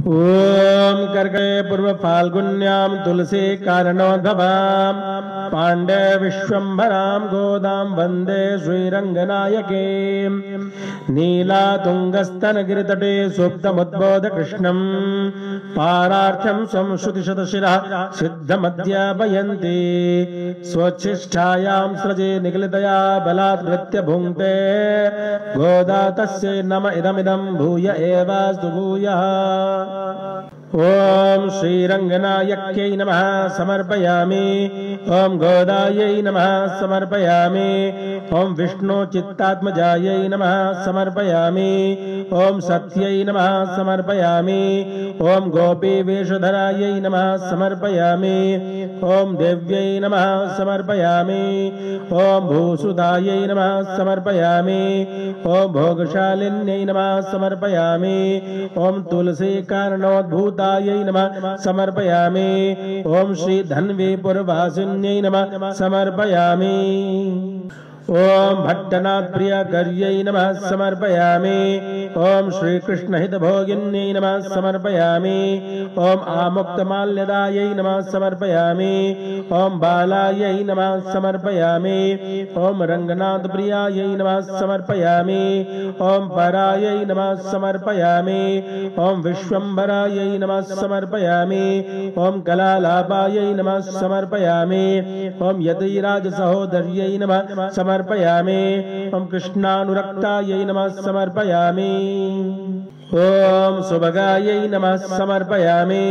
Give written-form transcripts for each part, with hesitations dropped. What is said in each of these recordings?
ओम कर्कटे पूर्व फाल्गुन्यां तुलसी कारणोद्भवां पांडे विश्वंभरां गोदां वंदे श्रीरंगनायकीं नीलातुंगस्तनगिरितटे सुप्तमुद्बोध कृष्णं पारार्थ्यं संश्रुतिशतशिरः सिद्धमध्यापयन्ति स्वच्छिष्ठायां स्रजे निगलितया बलात् नृत्य भुङ्क्ते गोदा तस्यै नम इदमिदं भूय एवास्तु भूयः। ओम श्रीरंगनायक्यै नमः समर्पयामि। ओम गोदायै नमः समर्पयामि। ओम विष्णु चित्तात्मजायै नमः समर्पयामि। ओम सत्यै नमः समर्पयामि। ओम गोपी वेशधरायै नमः समर्पयामि। ओम देव्यै नमः समर्पयामि। ओम भूसुदायै नमः समर्पयामि। ओम भोगशालिन्यै नमः समर्पयामि। ओम तुलसी कारणोद्भूत नमः समर्पयामि। ओम श्री धन्वीपुरवासिन्यै नमः समर्पयामि। ओम भट्टनाथ प्रियकर्यै नमः समर्पयामि। ओम श्री कृष्ण हितभोगिन्यै नमः समर्पयामि। ओम आमुक्तमाल्यदायै नमः समर्पयामि। ओम बालायै नमः समर्पयामि। ओम रंगनाथ प्रियायै नमः समर्पयामि। ओम परायै नमः समर्पयामि। ओम विश्वंभरायै नमः समर्पयामि। ओम कलालापायै नमः समर्पयामि। ओम यतिराज सहोदर्यै नमः समर्पयामि। ओम कृष्णानुरक्तायै नमः समर्पयामि। ओम सुभगायै नमः समर्पयामि।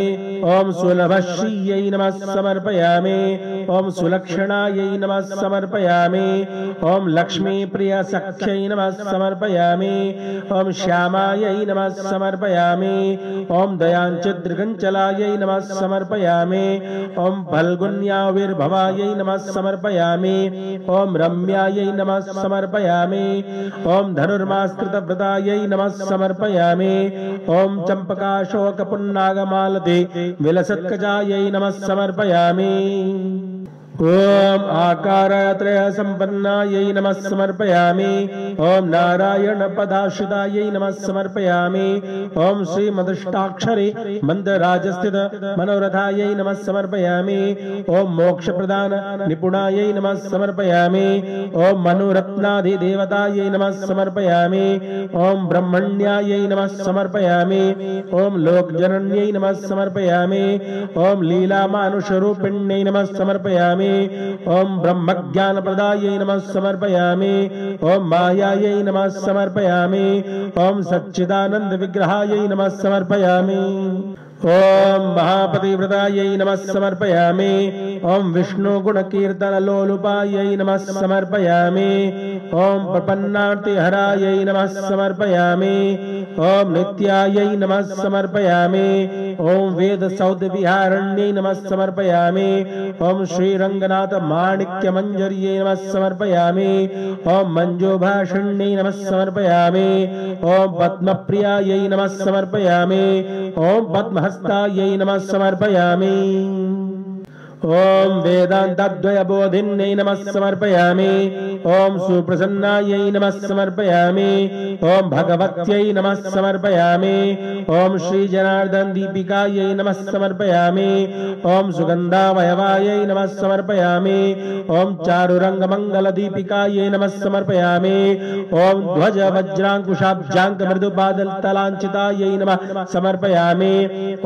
ओम सुलभश्रीयै नमः समर्पयामि। ओम सुलक्षणायै नमः समर्पयामि। ओम लक्ष्मी प्रिय सख्यै नमः समर्पयामि। ओम श्यामायै नमः समर्पयामि। ओम दयांचिद्रगंचलायै नमः समर्पयामि। ओम फल्गुन्याविर्भवायै नमः समर्पयामि। ओम रम्यायै नमः समर्पयामि। ओम धनुर्मास्कृतव्रतायै नमः समर्पयामि। ओम चंपकाशोकपुन्नागमालति विलसत्कजायै नमः समर्पयामि। ओम आकारत्रय संपन्नायै नमः समर्पयामि। ओम नारायण पदाश्रितायै नमः समर्पयामि। ओम श्रीमदष्टाक्षरी मंदराजस्थित मनोरथायै नमः समर्पयामि। ओम मोक्ष प्रदान निपुणायै नमः समर्पयामि। ओम मनुरत्नाधिदेवतायै नमः समर्पयामि। ओम ब्रह्मण्यायै नमः समर्पयामि। ओम लोकजनन्यै नमः समर्पयामि। ओम लीलामानुषरूपिण्यै नमः समर्पयामि। ओम ब्रह्मज्ञानप्रदायै नमः समर्पयामि। ओम मायायै नमः समर्पयामि। ओम सच्चिदानंद विग्रहायै नमः समर्पयामि। ओम महापतिव्रतायै नमः समर्पयामि। ओम विष्णु गुणकीर्तन लोलुपायै नमः समर्पयामि। ओम प्रपन्नार्तिहरायै नमः समर्पयामि। ओम नित्यायै नमः समर्पयामि। ओम वेद सौध विहारण्यै नमः समर्पयामि। ओम श्रीरंगनाथ माणिक्य मंजर्यै नमः समर्पयामि। ओम मंजूभाषण्यै नमः समर्पयामि। ओम पद्मप्रियायै नमः समर्पयामि। ओम पद्महस्तायै नमः समर्पयामि। ओम वेदांतद्वयबोधिन्यै नमः समर्पयामि। ओम सुप्रसन्नायै नमः समर्पयामि। ओम भगवत्यै नमः समर्पयामि। ओम श्री जनार्दन दीपिकायै नमः समर्पयामि। ओम सुगंधावयवायै नमः समर्पयामि। ओम चारुरंग मंगल दीपिकायै नमः समर्पयामि। ओम ध्वज वज्रांकुशाब्जांक मृदुबादल तलांचितायै नमः समर्पयामि।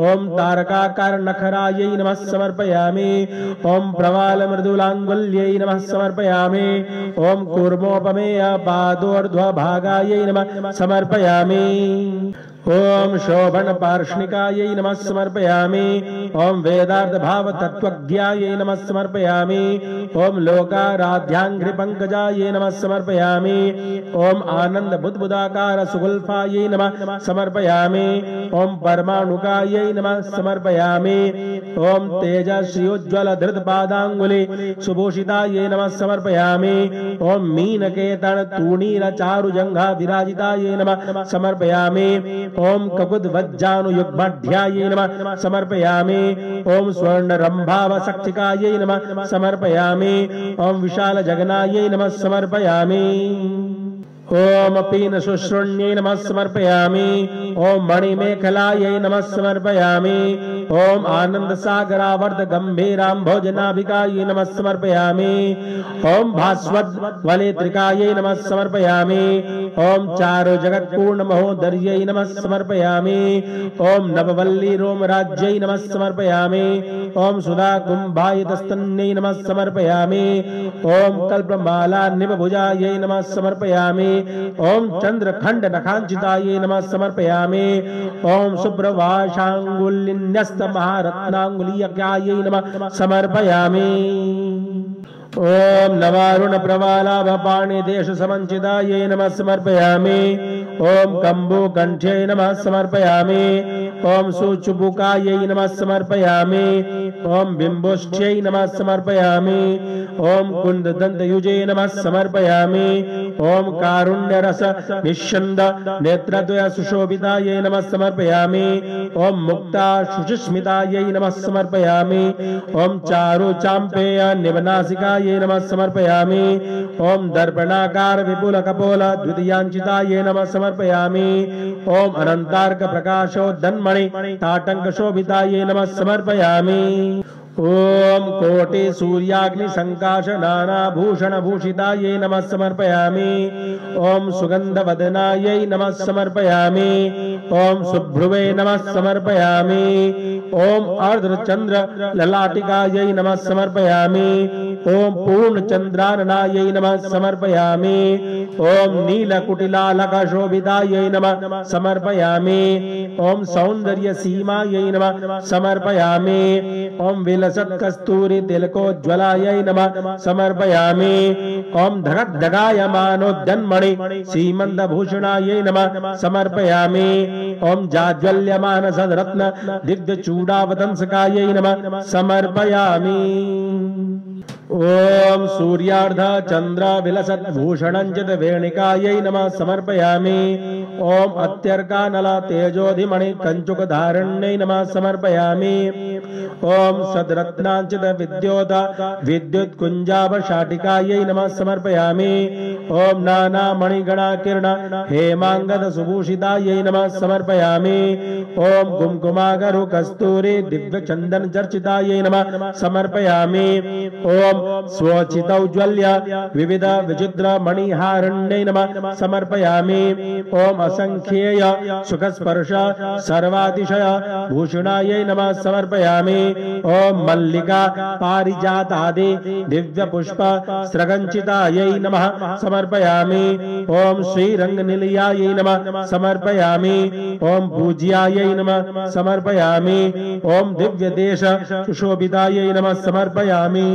ओम तारकाकार नखरायै नमः समर्पयामि। ओम प्रवाल मृदुलांगुल्यै नमः समर्पयामि। ओम कूर्मोपमेय पादोर्ध्वभागायै नमः समर्पयामि। ओम शोभन पार्ष्णिकायै नमः समर्पयामि। ओम वेदार्थ भाव तत्वज्ञायै नमः समर्पयामि। ओम लोकाराध्यांघ्रि पंकजायै नमः समर्पयामि। ओम आनंद बुद्बुदाकार सुगुल्फायै नमः समर्पयामि। ओम परमाणुकायै नमः समर्पयामि। ओम तेजश्रीज्वल धृत पादांगुली सुभूषितायै नमः समर्पयामि। ओम मीनकेतन तूणीर चारुजंघा विराजितायै नमः समर्पयामि। ओम ककुद वज्जानुयुग्मध्यायै नमः समर्पयामि। ओम स्वर्ण रंभाव सक्षिकायै नमः समर्पयामि। ओम विशाल जगनायै नमः समर्पयामि। ओम पीन शुश्रुण्यै नमः समर्पयामि। ओम मणिमेखलायै नमः समर्पयामि। ओम आनंद सागरावर्त गंभीरां भोजनाभिकायै नमः समर्पयामि। ओम भास्वत वलेत्रिकायै नमः समर्पयामि। ओम चारु जगत पूर्ण महोदर्यै नमः समर्पयामि। ओम नववल्ली रोमराज्यै नमः समर्पयामि। ओम सुधा कुंभायतस्तन्यै नमः समर्पयामि। ओम कल्पमाला निभभुजायै नमः समर्पयामि। ओम चंद्रखंड नखांचितायै नमः समर्पयामि। ओम शुभ्रवाशांगुल्यन्यस्त महारत्नांगुलीयज्ञायै नमः समर्पयामि। ओम नवारुण प्रवालाभपाणि देश समंचितायै नमः समर्पयामि। ओम कंबु कंठ्यै नमः समर्पयामि। ओम सुचुबुकायै नमः समर्पयामि। ओम बिंबुष्ठ्यै नमः समर्पयामि। ओम कुंददंतयुजे नमः समर्पयामि। ओम कारुण्यरस निश्चंद नेत्रद्वय सुशोभितायै नमः समर्पयामि। ओम मुक्ता शुचिस्मितायै नमः समर्पयामि। ओम चारु चांपेय निवनासिकायै नमः समर्पयामि। ओम दर्पणाकार विपुल कपोल द्वितीयांचितायै नमः समर्पयामि। ओम अनंतार्क प्रकाशोद्धन्मणि ताटंक शोभितायै नमः समर्पयामि। ओम कोटि सूर्याग्नि संकाश नाना भूषण भूषितायै नमः समर्पयामि। ओम सुगंध वदनायै नमः समर्पयामि। ओम सुभ्रुवे नमः समर्पयामि। ओम अर्धचंद्र ललाटिकायै नमः समर्पयामि। ओम पूर्ण चंद्राननायै नमः समर्पयामि। ओम नीलकुटिलालक शोभितायै नमः समर्पयामि। ओम सौंदर्य सीमायै नमः समर्पयामि। ओम विलसत् कस्तूरी तिलकोज्ज्वलायै नमः समर्पयामि। ओम धगद्धगायमानोद्यन्मणि सीमन्तभूषणायै नमः समर्पयामि। ओम जाज्वल्यमान सद्रत्न दिग्धचूडावतंसकायै नमः समर्पयामि। ओम सूर्यार्ध चंद्र विलसत् भूषणंचित वेणिकायै नमः समर्पयामि। ओम अत्यर्कानल तेजोधिमणि कंचुक धारण्यै नमः समर्पयामि। ओम सद्रत्नांचित विद्योत विद्युत कुंजाभ शाटिकायै नमः समर्पयामि। ओम नाना मणिगणा किरण हेमांगद सुभूषितायै नमः समर्पयामि। ओम कुंकुमागरु कस्तूरी दिव्य चंदन चर्चितायै नमः समर्पयामि। ओम स्वचितौज्वल्य विविध विचित्र मणिहारण्यै नमः समर्पयामि। ओम असंख्येय सुखस्पर्श सर्वातिशय भूषणायै नमः समर्पयामि। ओम मल्लिका पारिजातादि दिव्य पुष्प स्रगंचितायै नमः समर्पयामि। ओम श्रीरंगनिलयायै नमः समर्पयामि। ओम पूज्यायै नमः समर्पयामि। ओम दिव्य देश सुशोभितायै नमः समर्पयामि।